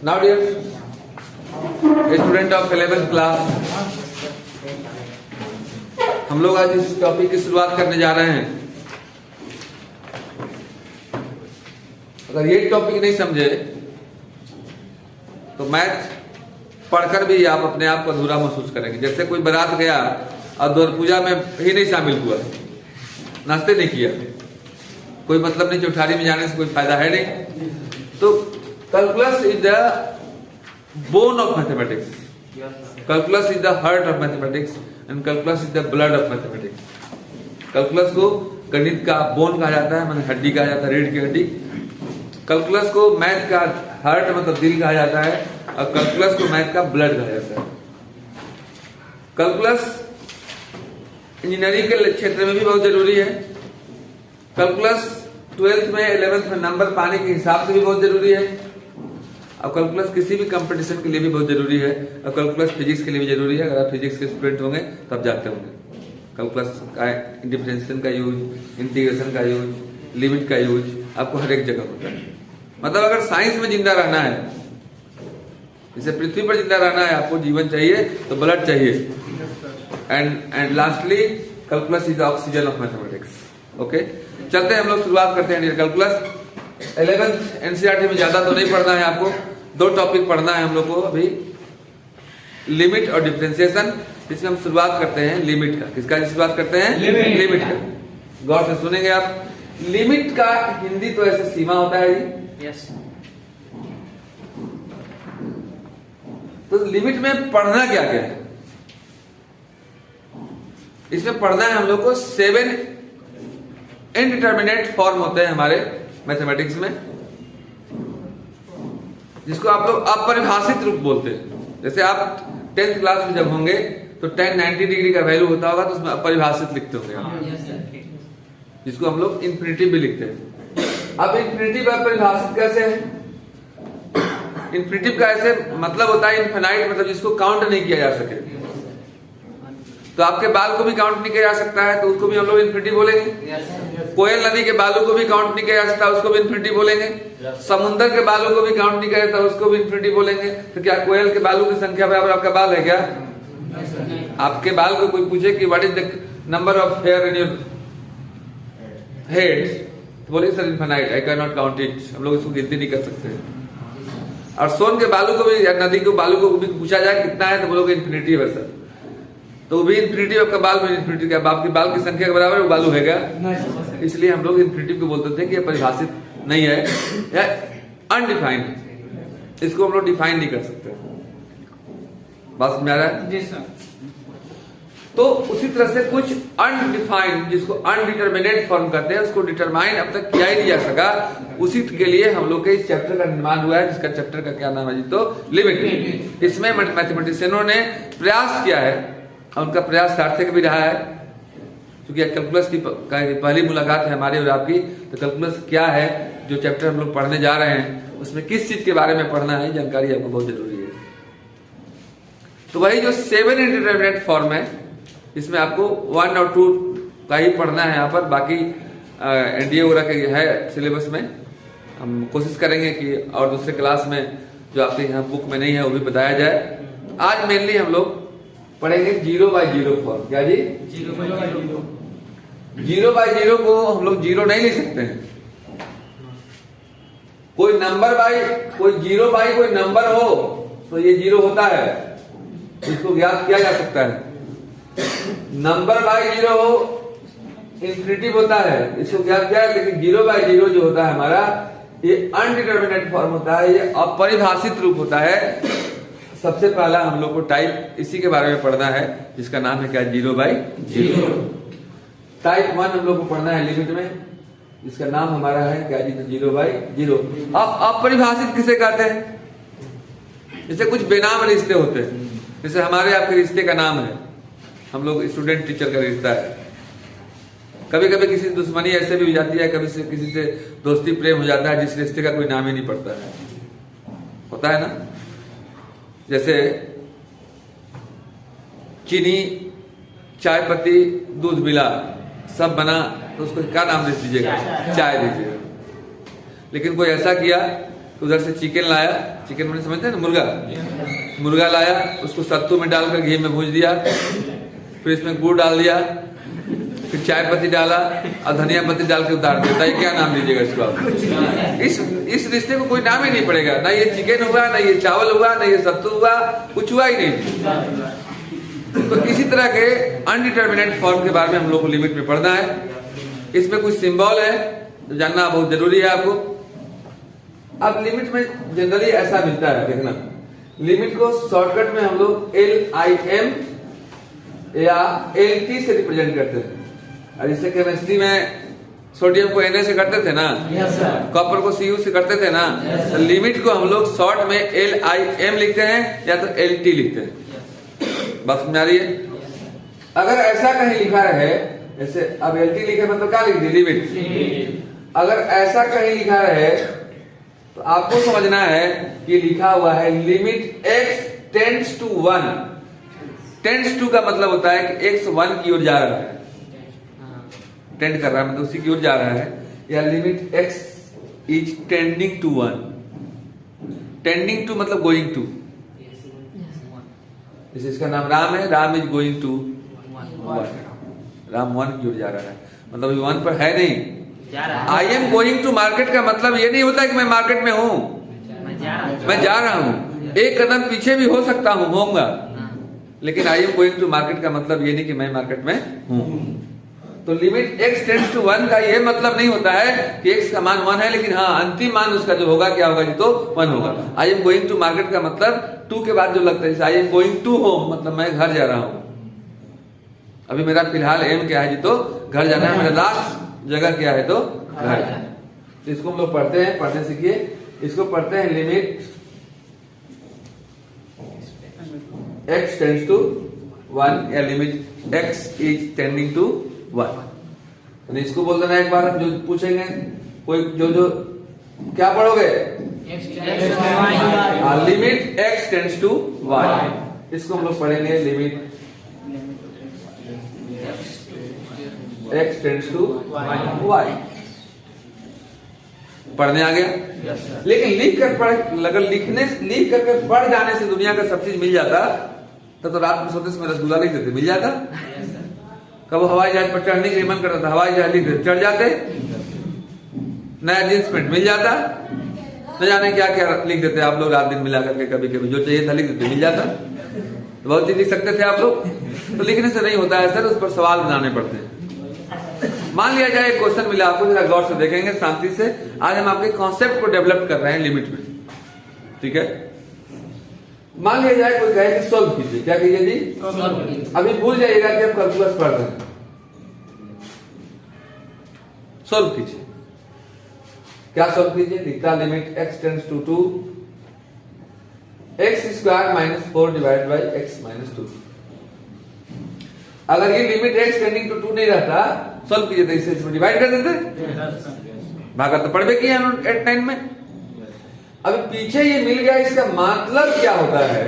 Now dear student of 11th class, हम लोग आज इस टॉपिक की शुरुआत करने जा रहे हैं। अगर ये टॉपिक नहीं समझे तो मैथ पढ़कर भी आप अपने आप को अधूरा महसूस करेंगे। जैसे कोई बारात गया और द्वार पूजा में ही नहीं शामिल हुआ, नाश्ते नहीं किया, कोई मतलब नहीं, चौठारी में जाने से कोई फायदा है नहीं। तो calculus is the bone of mathematics, calculus is the heart of mathematics and calculus is the blood of mathematics. Calculus को गणित का बोन कहा जाता है, मतलब हड्डी कहा जाता है, रीढ़ की हड्डी। कैलकुलस को मैथ का हार्ट मतलब दिल कहा जाता है, और कैलकुलस को मैथ का ब्लड कहा जाता है। कैलकुलस इंजीनियरिंग के क्षेत्र में भी बहुत जरूरी है। कैलकुलस 12th में 11th में नंबर पाने के हिसाब से भी बहुत जरूरी है। और कैलकुलस किसी भी कंपटीशन के लिए भी बहुत जरूरी है, और कैलकुलस फिजिक्स के लिए भी जरूरी है। अगर आप फिजिक्स के स्टूडेंट होंगे तब जानते होंगे कैलकुलस का डिफरेंशिएशन का यूज, इंटीग्रेशन का यूज, लिमिट का यूज आपको हर एक जगह होता है। मतलब अगर साइंस में जिंदा रहना है, जैसे पृथ्वी पर जिंदा रहना है, आपको जीवन चाहिए तो ब्लड चाहिए। And lastly calculus is the oxygen of mathematics. Okay, चलते हैं हम लोग शुरुआत करते हैं डियर। कैलकुलस 11th एनसीईआरटी में ज्यादा तो नहीं पढ़ना है आपको, दो टॉपिक पढ़ना है हम लोग को अभी, लिमिट और डिफरेंशिएशन। जिसमें हम शुरुआत करते हैं लिमिट का। किसका शुरुआत करते हैं? लिमिट का। गौर से सुनेंगे आप। लिमिट का हिंदी तो ऐसे सीमा होता है जी। यस। तो लिमिट में पढ़ना क्या क्या है? इसमें पढ़ना है हम लोग को 7 इनडिटर्मिनेट फॉर्म होते हैं हमारे मैथमेटिक्स में, जिसको आप लोग अपरिभाषित रूप बोलते हैं। जैसे आप 10th क्लास में जब होंगे तो 10 90 डिग्री का वैल्यू होता होगा, तो उसमें अपरिभाषित लिखते होंगे आप, जिसको हम लोग इन्फिनिटी भी लिखते हैं। अब इन्फिनिटी अपरिभाषित कैसे है? इन्फिनिटी का ऐसे मतलब होता है इनफिनाइट, मतलब जिसको काउंट नहीं किया जा सके। तो आपके बाल को भी काउंट नहीं किया जा सकता है, तो उसको भी हम लोग इन्फिनिटी बोलेंगे। कोयल नदी के बालू को भी काउंट नहीं किया जा सकता, उसको भी इन्फिनिटी बोलेंगे। समुद्र के बालू को भी काउंट नहीं किया जाता, उसको भी इन्फिनिटी बोलेंगे। तो क्या कोयल के बालू की संख्या बराबर आपका बाल है क्या? आपके बाल को कोई पूछे कि what is the number of here in your head, तो बोले sir infinite, I can not count it. हम लोग इसको गिनती नहीं कर सकते। और सोन के बालू को भी, नदी के बालू को भी पूछा जाए कितना है, तो बोलोगे इन्फिनिटी है सर, तो भी इन्फिनिटी, आपका बाल भी इन्फिनिटी का, आपके बाल की संख्या के बराबर वो बालू है क्या? इसलिए हम लोग इन्फिनिटी को बोलते थे कि ये परिभाषित नहीं है या अनडिफाइंड, इसको हम लोग डिफाइन नहीं कर सकते। बात समझ आ रहा है? जी सर। तो उसी तरह से कुछ अनडिफाइंड, जिसको अनडिटर्मिनेट फॉर्म करते हैं, उसको डिटरमाइन अब तक किया ही नहीं जा सका। उसी के लिए हम लोग के इस चैप्टर का निर्माण हुआ है, जिसका चैप्टर का क्या नाम है जी? तो लिमिट। इसमें मैथमेटिशियनों ने प्रयास किया है, और उनका प्रयास सार्थक भी रहा है। क्योंकि कैलकुलस की पहली मुलाकात है हमारी और आपकी, तो कैलकुलस क्या है, जो चैप्टर हम लोग पढ़ने जा रहे हैं, उसमें किस चीज के बारे में पढ़ना है, जानकारी आपको बहुत जरूरी है। तो वही जो 7 इंडिटरमिनेट फॉर्म है, इसमें आपको 1 और 2 का ही पढ़ना है यहाँ पर। बाकी एनडीए वगैरह के है सिलेबस में, हम कोशिश करेंगे कि और दूसरे क्लास में जो आपके यहाँ बुक में नहीं है वो भी बताया जाए। आज मेनली हम लोग पढ़ेंगे 0 बाय 0 फॉर्म। क्या जी? 0 बाय 0। 0 बाय 0 को हम लोग 0 नहीं लिख सकते हैं। कोई नंबर बाय, कोई 0 बाय कोई नंबर हो तो ये 0 होता है, इसको ज्ञात किया जा सकता है। नंबर बाय 0 हो इन्फिनिटी होता है, इसको ज्ञात किया। लेकिन 0 बाय 0 जो होता है हमारा, ये अनडिटर्मिनेट फॉर्म होता है, ये अपरिभाषित रूप होता है। सबसे पहला हम लोग को टाइप इसी के बारे में पढ़ना है, जिसका नाम है क्या? 0 बाय 0। टाइप 1 हम लोग को पढ़ना है लिमिट में, जिसका नाम हमारा है क्या जी? 0 बाय 0। अब अपरिभाषित किसे कहते हैं? जैसे कुछ बेनाम रिश्ते होते हैं, जैसे हमारे आपके रिश्ते का नाम है, हम लोग स्टूडेंट टीचर का रिश्ता है। कभी कभी किसी से दुश्मनी ऐसे भी हो जाती है, कभी से किसी से दोस्ती प्रेम हो जाता है, जिस रिश्ते का कोई नाम ही नहीं पड़ता है, होता है ना। जैसे चीनी, चाय पत्ती, दूध मिला, सब बना, तो उसको क्या नाम दे दीजिएगा? चाय दीजिएगा। लेकिन कोई ऐसा किया तो उधर से चिकन लाया, चिकन मैंने समझते हैं ना, मुर्गा लाया, उसको सत्तू में डालकर घी में भूज दिया, फिर इसमें गुड़ डाल दिया, फिर चाय पत्ती डाला और धनिया पत्ती डाल के उतार दिया। बताइए क्या नाम दीजिएगा इसको आप? इस रिश्ते को कोई नाम ही नहीं पड़ेगा। ना ये चिकन हुआ, ना ये चावल हुआ, ना ये सत्तू हुआ, कुछ हुआ ही नहीं। तो इसी तरह के अनडिटर्मिनेट फॉर्म के बारे में हम लोग को लिमिट में पढ़ना है। इसमें कुछ सिंबल है जो जानना बहुत जरूरी है आपको। अब लिमिट में जनरली ऐसा मिलता है, देखना, लिमिट को शॉर्टकट में हम लोग LIM या LT से रिप्रेजेंट करते हैं। और इससे केमिस्ट्री में सोडियम को Na से करते थे ना, कॉपर को Cu से करते थे ना, तो लिमिट को हम लोग शॉर्ट में LIM लिखते हैं या तो LT लिखते हैं। बस समझ आ रही है? अगर ऐसा कहीं लिखा रहे, जैसे अब LT लिखे मतलब क्या लिख दी, लिमिट। अगर ऐसा कहीं लिखा रहे तो आपको समझना है कि लिखा हुआ है limit x tends to 1। Tends to का मतलब होता है कि x 1 की ओर जा रहा है, टेंड कर रहा है मतलब उसी की ओर जा रहा है। या limit x is tending to 1। Tending to मतलब गोइंग टू। जैसे इसका नाम राम है, Ram is going to 1। Ram 1 की ओर जा रहा है, मतलब 1 पर है नहीं। I am going to market का मतलब ये नहीं होता कि मैं मार्केट में हूं, मैं जा रहा हूं। एक कदम पीछे भी हो सकता हूं, होऊंगा, लेकिन I am going to market का मतलब ये नहीं कि मैं मार्केट में हूं। तो लिमिट x टेंड्स टू 1 का ये मतलब नहीं होता है कि x का मान 1 है, लेकिन हाँ अंतिम मान उसका जो होगा क्या होगा जी, तो 1 होगा। I am going to market का मतलब 2 के बाद जो लगता है, जैसे I am going to home मतलब मैं घर जा रहा हूं। अभी मेरा फिलहाल एम क्या है जी, तो घर जाना है। मेरा लास्ट जगह क्या है, तो घर। तो इसको हम लोग पढ़ते हैं, पढ़ने सीखिए। इसको पढ़ते हैं लिमिट x टेंड्स टू 1 या limit x is tending to 1। तो इसको बोल देना एक बार, जो पूछेंगे कोई जो क्या पढ़ोगे, लिमिट x टेंड्स टू 1। इसको हम लोग पढ़ेंगे limit x tends to y। पढ़ने आ गया? लेकिन लिख कर पढ़, अगर लिख करके पढ़ जाने से दुनिया का सब चीज मिल जाता, तब तो रात में सोते समय रसगुल्ला लिख देते, मिल जाता। कब हवाई जहाज पर चढ़ने के लिए मन करता था, हवाई जहाज लिख देते, चढ़ जाते। नया जींस पैंट मिल जाता, न जाने क्या क्या लिख देते आप लोग रात दिन मिला करके, कभी कभी जो चाहिए था लिख देते, मिल जाता। तो बहुत चीज लिख सकते थे आप लोग। तो लिखने से नहीं होता है सर, उस पर सवाल बनाने पड़ते हैं। मान लिया जाए एक क्वेश्चन मिला आपको, जरा गौर से देखेंगे, शांति से। आज हम आपके कॉन्सेप्ट को डेवलप कर रहे हैं लिमिट में, ठीक है। मान लिया जाए कोई कहे कि सोल्व कीजिए, क्या कीजिए जी? अभी भूल जाइएगा कि आप कैलकुलस पढ़ रहे हैं। सोल्व कीजिए। क्या सोल्व कीजिए? लिखता limit x tends to 2 x square minus 4 divide by x minus 2। अगर ये लिमिट x टेंडिंग टू 2 नहीं रहता, सोल्व कीजिए तो इसे इसमें डिवाइड कर देते। भागा तो पढ़ भी किया 8 9 में। अब पीछे ये मिल गया, इसका मतलब क्या होता है?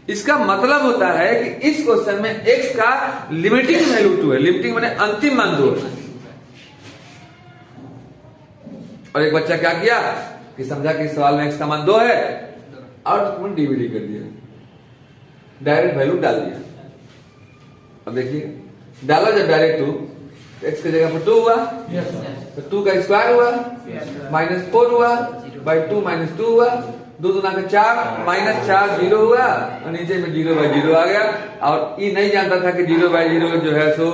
इसका मतलब होता है कि इस क्वेश्चन में x का लिमिटिंग वैल्यू 2 है। लिमिटिंग माने अंतिम मान 2 है। और एक बच्चा क्या किया कि समझा कि सवाल में x का मान 2 है, आउटपुट डीवीडी कर दिया, डायरेक्ट वैल्यू डाल दिया। अब देखिए, डाला जब डायरेक्ट 2, x की जगह पर 2 हुआ, तो 2 का स्क्वायर हुआ, माइनस 4 हुआ, बाई 2 माइनस 2 हुआ, 2 दूना का 4, माइनस 4 0 हुआ, और नीचे में 0 बाई 0 आ गया। और ये नहीं जानता था कि 0 बाई 0 जो है सो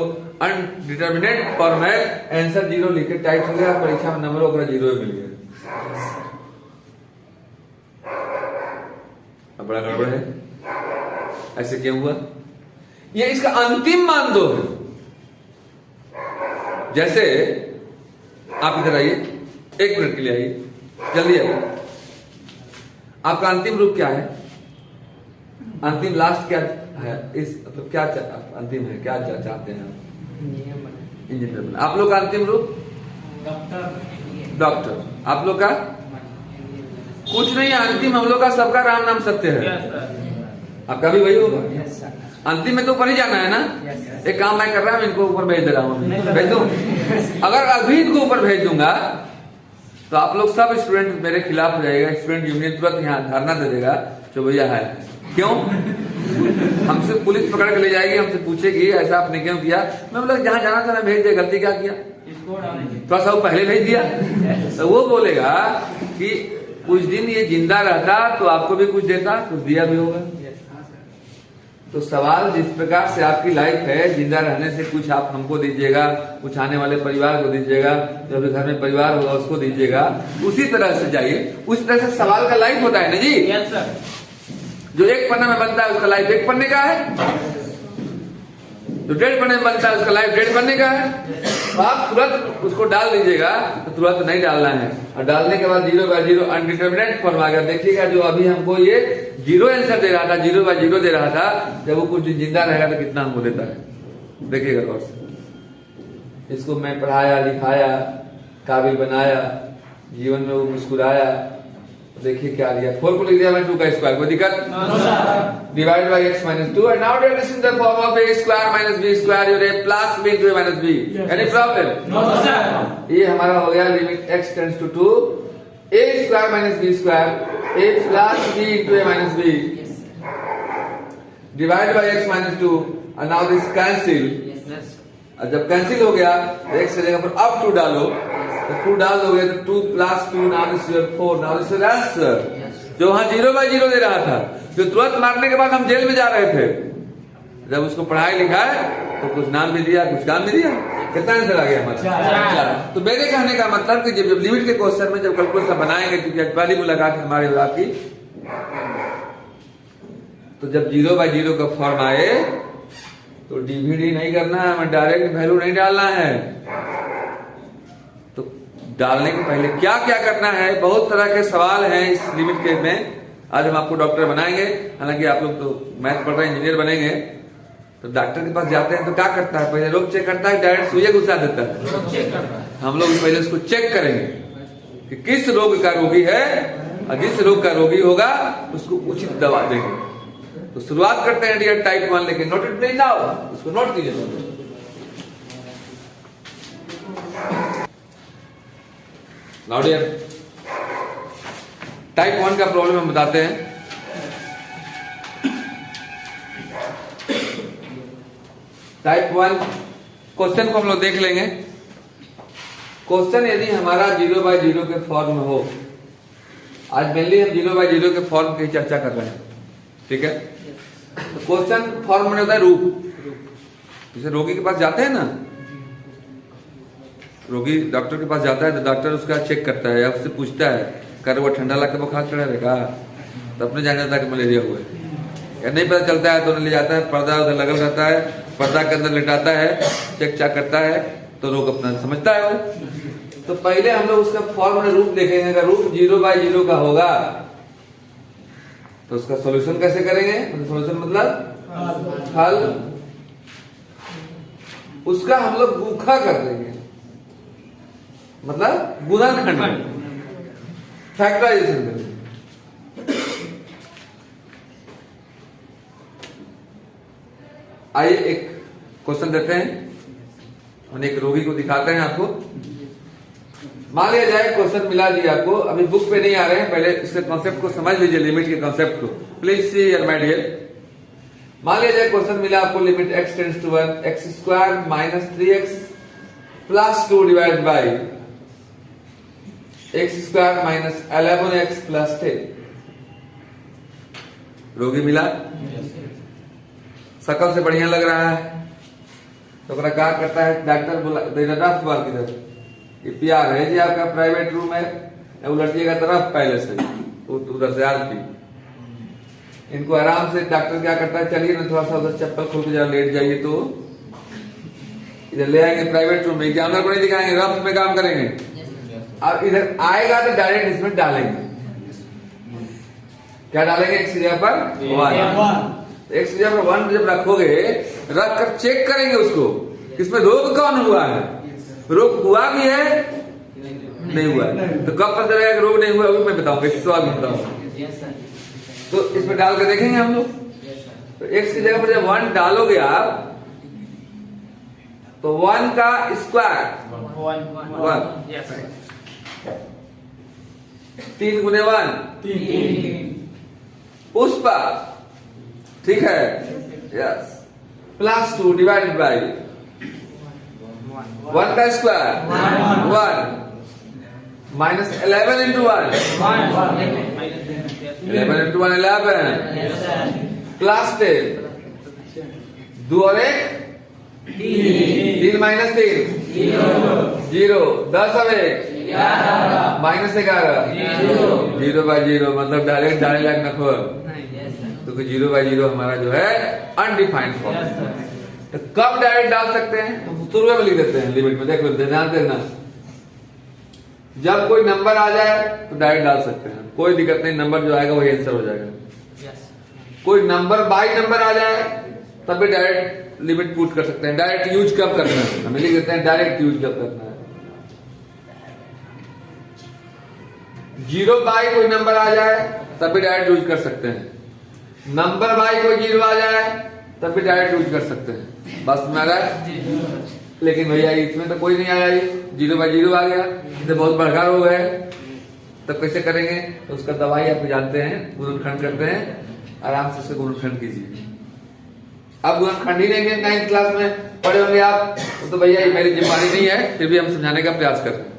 अनडिटर्मिनेट फॉर्म है, आंसर 0 लिख के टाइट हो गया, परीक्षा में नंबर वगैरह 0 मिल गया। अब बड़ा गड़बड़ है, ऐसे क्यों हुआ? ये इसका अंतिम मान 2 है। जैसे आप इधर आइए, 1 मिनट के लिए आइए, जल्दी आइए। आपका अंतिम रूप क्या है? अंतिम लास्ट क्या है? इस मतलब क्या अंतिम है, क्या चाहते हैं आप? इंजीनियर बनना। आप लोग का अंतिम रूप? डॉक्टर। आप लोग का कुछ नहीं है अंतिम, हम लोग का सबका राम नाम सत्य है। आपका भी वही होगा। अंतिम में तो ऊपर ही जाना है ना। एक काम मैं कर रहा हूं, इनको ऊपर भेज दे रहा हूं, भेज दूं। अगर अभी इनको ऊपर भेज दूंगा तो आप लोग सब स्टूडेंट मेरे खिलाफ हो जाएगा, स्टूडेंट यूनियन तुरंत यहाँ धरना दे देगा जो भैया है। क्यों? हमसे पुलिस पकड़ के ले जाएगी, हमसे पूछेगी ऐसा आपने क्यों किया। मैं बोला जहाँ जाना था मैं भेज दिया, गलती क्या किया, थोड़ा सा वो पहले भेज दिया। तो वो बोलेगा कि कुछ दिन ये जिंदा रहता तो आपको भी कुछ देता, कुछ दिया भी होगा। तो सवाल जिस प्रकार से आपकी लाइफ है, जिंदा रहने से कुछ आप हमको दीजिएगा, कुछ आने वाले परिवार को दीजिएगा, जो भी घर में परिवार होगा उसको दीजिएगा, उसी तरह से जाइए। उस तरह से सवाल का लाइफ होता है ना जी। Yes sir. जो एक पन्ना में बनता है उसका लाइफ एक पन्ने का है, जो 1.5 पन्ने में बनता है उसका लाइफ 1.5 पन्ने का है। तो आप तुरंत उसको डाल दीजिएगा, तो तुरंत नहीं डालना है। और डालने के बाद 0/0 अनडिटरमिनेट फॉर्म आ गया। देखिएगा जो अभी हमको ये 0 आंसर दे रहा था, 0/0 दे रहा था, जब वो कुछ दिन जिंदा रहेगा तो कितना हमको देता है। देखिएगा गौर से। इसको मैं पढ़ाया लिखाया, काबिल बनाया, जीवन में वो मुस्कुराया, देखिए क्या दिया। 4 को लिख दिया मैं 2 का स्क्वायर, कोई दिक्कत? Divide by x - 2 and now this is the form of a square - b square और a plus b into a minus b। Any problem? No sir. ये हमारा हो गया limit x tends to 2 a square minus b square a plus b into a minus b divide by x - 2 और now this cancel. और जब cancel हो गया तो x की जगह पर अब 2 डालो, तो 2 डाल दोगे तो 2 + 2 now this is 4 now this is answer. जो वहां 0/0 दे रहा था, जो तुरंत मारने के बाद हम जेल में जा रहे थे, जब उसको पढ़ाई लिखाए तो कुछ नाम भी दिया, कुछ काम भी दिया। कितना आंसर आ गया हमारा? 4। तो मेरे कहने का मतलब कि जब लिमिट के क्वेश्चन में जब कैलकुलस बनाएंगे, क्योंकि आज पहली मुलाकात है हमारी और आपकी, तो जब 0/0 का फॉर्म आए तो डीवीडी नहीं करना है, हमें डायरेक्ट वैल्यू नहीं डालना है। तो डालने के पहले क्या क्या करना है, बहुत तरह के सवाल हैं इस लिमिट के में। आज हम आपको डॉक्टर बनाएंगे, हालांकि आप लोग तो मैथ पढ़ रहे हैं, इंजीनियर बनेंगे। तो डॉक्टर के पास जाते हैं तो क्या करता है, पहले रोग चेक करता है, डायरेक्ट सुइया घुसा देता है। हम लोग पहले उसको चेक करेंगे कि किस रोग का रोगी है, और जिस रोग का रोगी होगा उसको उचित दवा देंगे। तो शुरुआत करते हैं डियर टाइप 1, लेकिन नोट इट प्लीज नाउ, उसको नोट कीजिए। नाउ डियर टाइप 1 का प्रॉब्लम हम बताते हैं। टाइप 1 क्वेश्चन को हम लोग देख लेंगे। क्वेश्चन यदि हमारा 0/0 के फॉर्म में हो, आज मेनली हम 0/0 के फॉर्म की चर्चा कर रहे हैं, ठीक है। तो क्वेश्चन फॉर्म में होता है रूप। जैसे रोगी के पास जाते हैं ना, रोगी डॉक्टर के पास जाता है तो डॉक्टर उसका चेक करता है या उससे पूछता है, कर वो ठंडा लग के बुखार चढ़ा रहेगा, तो अपने जान जाता है कि मलेरिया हुआ है। या नहीं पता चलता है तो ले जाता है, पर्दा उधर लगल रहता है, पर्दा के अंदर लेटाता है, चेक चाक करता है, तो रोग अपना समझता है वो। तो पहले हम लोग उसका फॉर्म में रूप देखेंगे। अगर रूप 0/0 का होगा तो उसका सॉल्यूशन कैसे करेंगे, सॉल्यूशन मतलब हल, उसका हम लोग गुखा कर देंगे, मतलब गुणनखंड, फैक्टराइजेशन करेंगे। आइए एक क्वेश्चन देते हैं, हम एक रोगी को दिखाते हैं आपको। मान लिया जाए क्वेश्चन मिला दिया आपको, अभी बुक पे नहीं आ रहे हैं, पहले इसके कॉन्सेप्ट को समझ लीजिए, लिमिट के कॉन्सेप्ट को please see here my dear. मान लिया जाए क्वेश्चन मिला आपको limit x tends to 1 x² - 3x + 2 divide by x² - 11x + 10। रोगी मिला, शकल से बढ़िया लग रहा है, तो क्या करता है डॉक्टर बोला रफ बार की तरफ, ये प्यार है जी आपका प्राइवेट रूम है, उलटिएगा तरफ पहले से उधर से आती। इनको आराम से डॉक्टर क्या करता है, चलिए ना थोड़ा सा उधर चप्पल खोल के जरा लेट जाइए, तो इधर ले आएंगे प्राइवेट रूम में, जानवर को नहीं दिखाएंगे, रफ में काम करेंगे। अब इधर आएगा तो डायरेक्ट इसमें डालेंगे, क्या डालेंगे, x की जगह पर 1, x की जगह पर 1 जब रखोगे, रख कर चेक करेंगे उसको, इसमें रोग कौन हुआ है, रोग हुआ भी है नहीं हुआ है, तो कब पता चलेगा रोग नहीं हुआ, वो मैं बताऊंगा, इस सवाल में बताऊंगा। तो इसमें डाल कर देखेंगे हम लोग। तो x की जगह पर जब 1 डालोगे आप, तो 1 का स्क्वायर 1, 3 गुने 1 3 पुष्पा, ठीक है, यस, प्लस 2 डिवाइडेड बाई 1 का square 1 minus 11 into 1 11 into 1 11 plus 10 2 और 1 3 माइनस 3 0 10 और 1 माइनस 11 0 बाई 0 मतलब डायरेक्ट डायरेक्ट नखोर, तो 0 बाई 0 हमारा जो है अनडिफाइंड फॉर्म। तो कब डायरेक्ट डाल सकते हैं, हम शुरू में लिख देते हैं लिमिट में, देखो ध्यान देना, जब कोई नंबर आ जाए तो डायरेक्ट डाल सकते हैं, कोई दिक्कत नहीं, नंबर जो आएगा वही आंसर हो जाएगा। कोई नंबर बाई नंबर आ जाए तब भी डायरेक्ट लिमिट पुट कर सकते हैं। डायरेक्ट यूज कब करना है, हमें लिख देते हैं डायरेक्ट यूज कब करना है। 0 बाई कोई नंबर आ जाए तब भी डायरेक्ट यूज कर सकते हैं, नंबर बाई कोई 0 आ जाए तब भी डायरेक्ट यूज कर सकते हैं, बस में आ रहा है। लेकिन भैया इसमें तो कोई नहीं आया, 0 बाई 0 आ गया, इससे बहुत बड़का हो गए, तब कैसे करेंगे, तो उसका दवाई आप जानते हैं, गुणनखंड करते हैं, आराम से उसका गुणनखंड कीजिए। अब गुणनखंड ही नहीं 9th क्लास में पढ़े होंगे आप, तो भैया ये मेरी जिम्मेदारी नहीं है, फिर भी हम समझाने का प्रयास कर रहे हैं।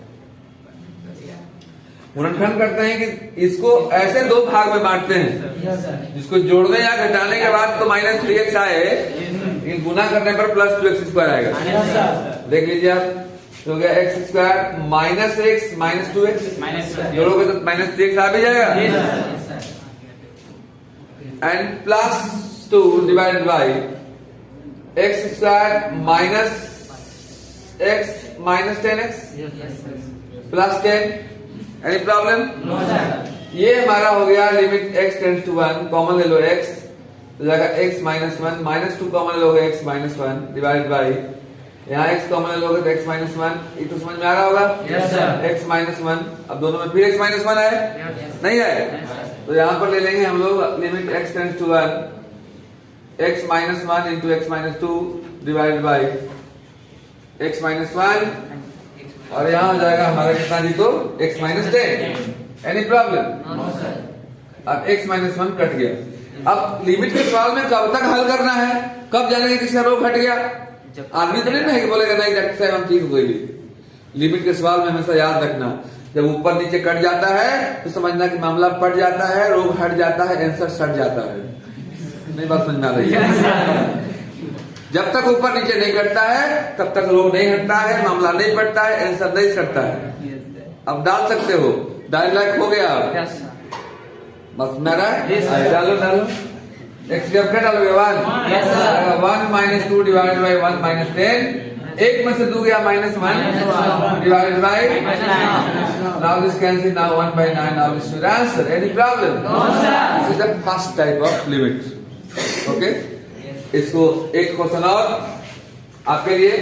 गुणनखंड करते हैं कि इसको ऐसे 2 भाग में बांटते हैं, जिसको जोड़ने या घटाने के बाद तो माइनस 3x आए, लेकिन गुना करने पर प्लस 2x स्क्वायर आएगा। देख लीजिए आप, तो हो गया x square minus x minus 2x, जोड़ोगे तो माइनस 3x आ भी जाएगा, and plus 2 divided by x square minus x minus 10x plus 10। Any problem? ये हमारा हो गया limit x tends to 1, common ले लो x, तो जाएगा x माइनस 1, माइनस 2 कॉमन ले लोगे x माइनस 1 डिवाइड बाई, यहाँ x कॉमन ले लोगे तो x माइनस 1, ये तो समझ में आ रहा होगा, x माइनस 1, अब दोनों में फिर x माइनस 1 है, नहीं है, तो यहाँ पर ले लेंगे हम लोग limit x tends to 1, x minus 1 into x minus 2 divide by x minus 1, और यहाँ हो जाएगा हमारा कितना जी, तो x माइनस 10। Any problem? अब x माइनस 1 कट गया। अब लिमिट के सवाल में कब तक हल करना है, कब जानेंगे किसका रो घट गया, आदमी तो नहीं ना है कि बोलेगा नहीं डॉक्टर साहब हम ठीक हो गई। लिमिट के सवाल में हमेशा याद रखना, जब ऊपर नीचे कट जाता है तो समझना कि मामला पट जाता है, रोग हट जाता है, आंसर सट जाता है। नहीं बात समझ में आ रही है? जब तक ऊपर नीचे नहीं कटता है तब तक रोग नहीं हटता है, मामला नहीं पड़ता है, आंसर नहीं सटता है। अब डाल सकते हो, डायलॉग हो गया, बस मेरा डालो डालो, x जब क्या डालोगे 1 माइनस 2 डिवाइडेड बाई 1 माइनस 10, एक में से 2 गया minus 1 divided by, now this cancel, now 1 by 9, now this your answer. Any problem? This is the first type of limit. Okay, इसको एक क्वेश्चन और आपके लिए,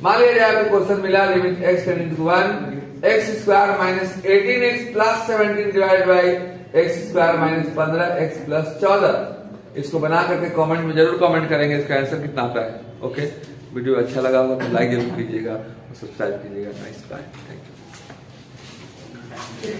मान लीजिए आपको क्वेश्चन मिला limit x tending to 1 x square minus 18x plus 17 divide by x square minus 15x plus 14। इसको बना करके कमेंट में जरूर कमेंट करेंगे इसका आंसर कितना आता है। ओके, वीडियो अच्छा लगा होगा तो लाइक जरूर कीजिएगा और सब्सक्राइब कीजिएगा। Nice, bye, thank you.